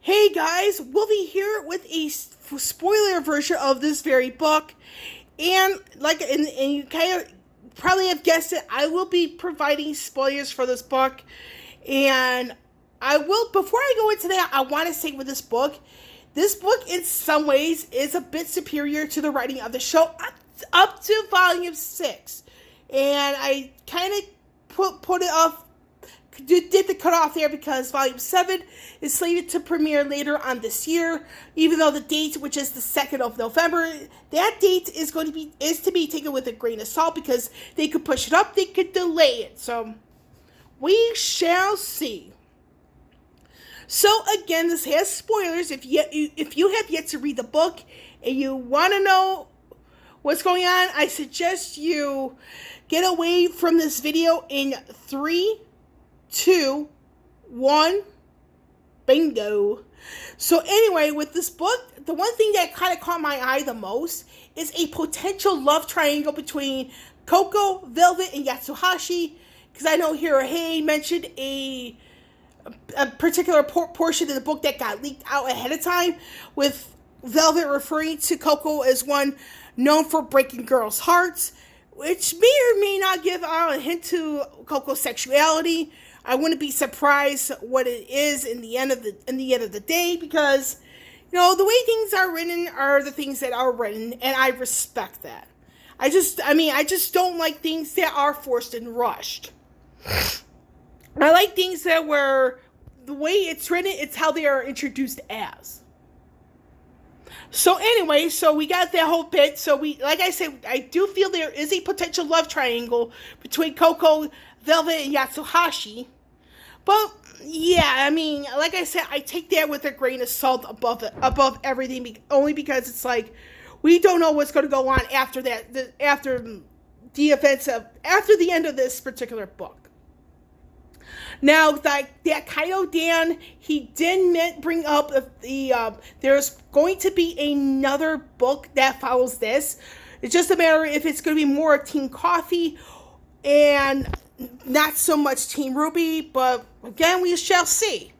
Hey guys, Wolvie here with a spoiler version of this very book, and you kind of probably have guessed it, I will be providing spoilers for this book, and I will. Before I go into that, I want to say with this book in some ways is a bit superior to the writing of the show up to volume 6, and I kind of put it off. Did the cutoff there because Volume 7 is slated to premiere later on this year, even though the date, which is the 2nd of November, that date is to be taken with a grain of salt because they could push it up, they could delay it. So we shall see. So again, this has spoilers. If you have yet to read the book and you want to know what's going on, I suggest you get away from this video in 3, 2, 1, bingo. So anyway, with this book, the one thing that kind of caught my eye the most is a potential love triangle between Coco, Velvet, and Yatsuhashi. Because I know Hirohei mentioned a particular portion of the book that got leaked out ahead of time, with Velvet referring to Coco as one known for breaking girls' hearts, which may or may not give out a hint to Coco's sexuality. I wouldn't be surprised what it is in the end of the day, because the way things are written are the things that are written, and I respect that. I just don't like things that are forced and rushed. I like things that were the way it's written, it's how they are introduced as. So anyway, we got that whole bit. So like I said, I do feel there is a potential love triangle between Coco, Velvet, and Yatsuhashi. But yeah, like I said, I take that with a grain of salt above everything, only because it's like we don't know what's going to go on after that, after the end of this particular book. Now, that Kaido Dan, he did bring up there's going to be another book that follows this. It's just a matter if it's going to be more Team Coffee and not so much Team RWBY, but again, we shall see.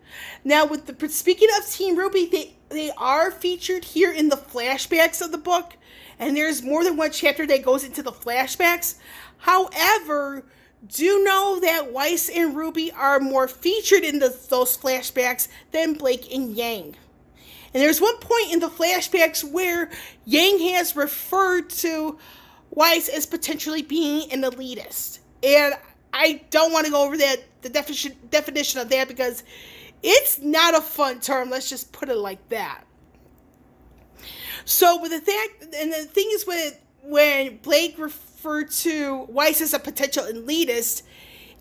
Now, speaking of Team RWBY, they are featured here in the flashbacks of the book, and there's more than one chapter that goes into the flashbacks. However, do know that Weiss and RWBY are more featured in those flashbacks than Blake and Yang. And there's one point in the flashbacks where Yang has referred to Weiss as potentially being an elitist. And I don't want to go over the definition of that, because it's not a fun term. Let's just put it like that. So with the thing is, when Blake referred to Weiss as a potential elitist,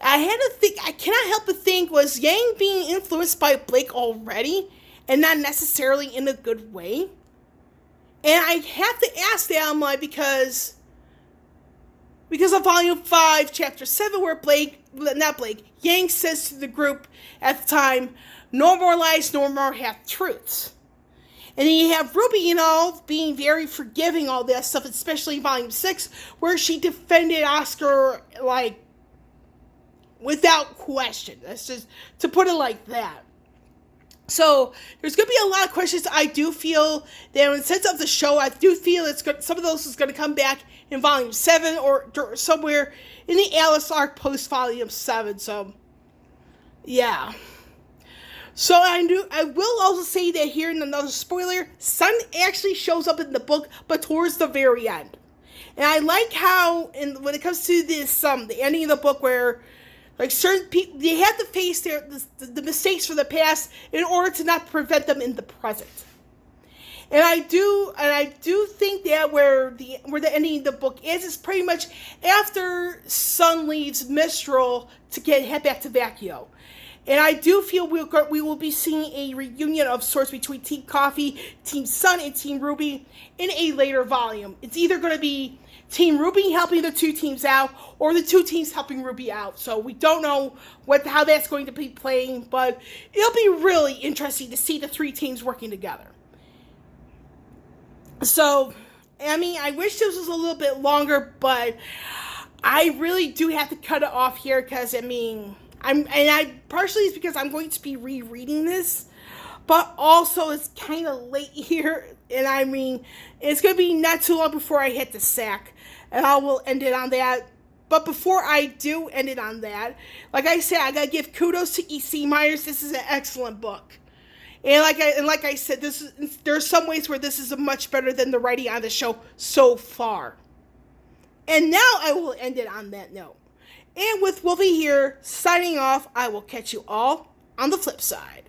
I had to think. I cannot help but think, was Yang being influenced by Blake already, and not necessarily in a good way? And I have to ask that, because of Volume 5, Chapter 7, where Yang says to the group at the time, "No more lies, no more half-truths." And then you have RWBY, being very forgiving, all that stuff, especially Volume 6, where she defended Oscar, without question. That's just, to put it like that. So, there's going to be a lot of questions. I do feel that in the sense of the show, I do feel some of those is going to come back in Volume 7 or somewhere in the Alice arc post Volume 7. So, yeah. So, I will also say that here in another spoiler, Sun actually shows up in the book, but towards the very end. And I like how, when it comes to this, the ending of the book, where certain people, they have to face the mistakes from the past in order to not prevent them in the present. And I do think that where the ending of the book is pretty much after Sun leaves Mistral to head back to Vacchio. And I do feel we will be seeing a reunion of sorts between Team Coffee, Team Sun, and Team RWBY in a later volume. It's either going to be Team RWBY helping the two teams out, or the two teams helping RWBY out. So we don't know how that's going to be playing, but it'll be really interesting to see the three teams working together. So, I wish this was a little bit longer, but I really do have to cut it off here, because partially it's because I'm going to be rereading this. but also it's kind of late here, and I mean, it's going to be not too long before I hit the sack, and I will end it on that. But before I do end it on that, like I said, I gotta give kudos to E.C. Myers. This is an excellent book, and like I said, there's some ways where this is much better than the writing on the show so far. And now I will end it on that note. And with Wolvie here signing off, I will catch you all on the flip side.